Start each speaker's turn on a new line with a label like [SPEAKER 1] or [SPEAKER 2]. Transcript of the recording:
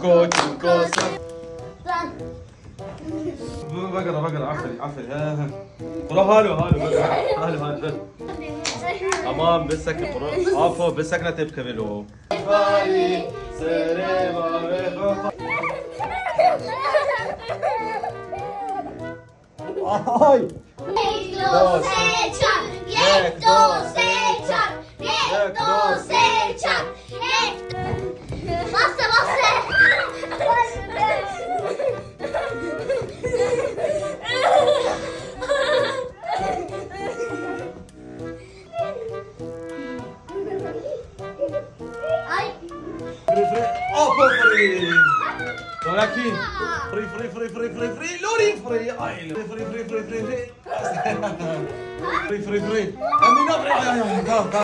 [SPEAKER 1] çuko sen.
[SPEAKER 2] Lan.
[SPEAKER 1] بقرا عفري ها روح هالو تمام بالسكن عفوا بالسكنة تبكي له Ay.
[SPEAKER 2] Jak dosečak. Basta. Ay.
[SPEAKER 1] فري ولكن فري لوري فري اي فري امين فري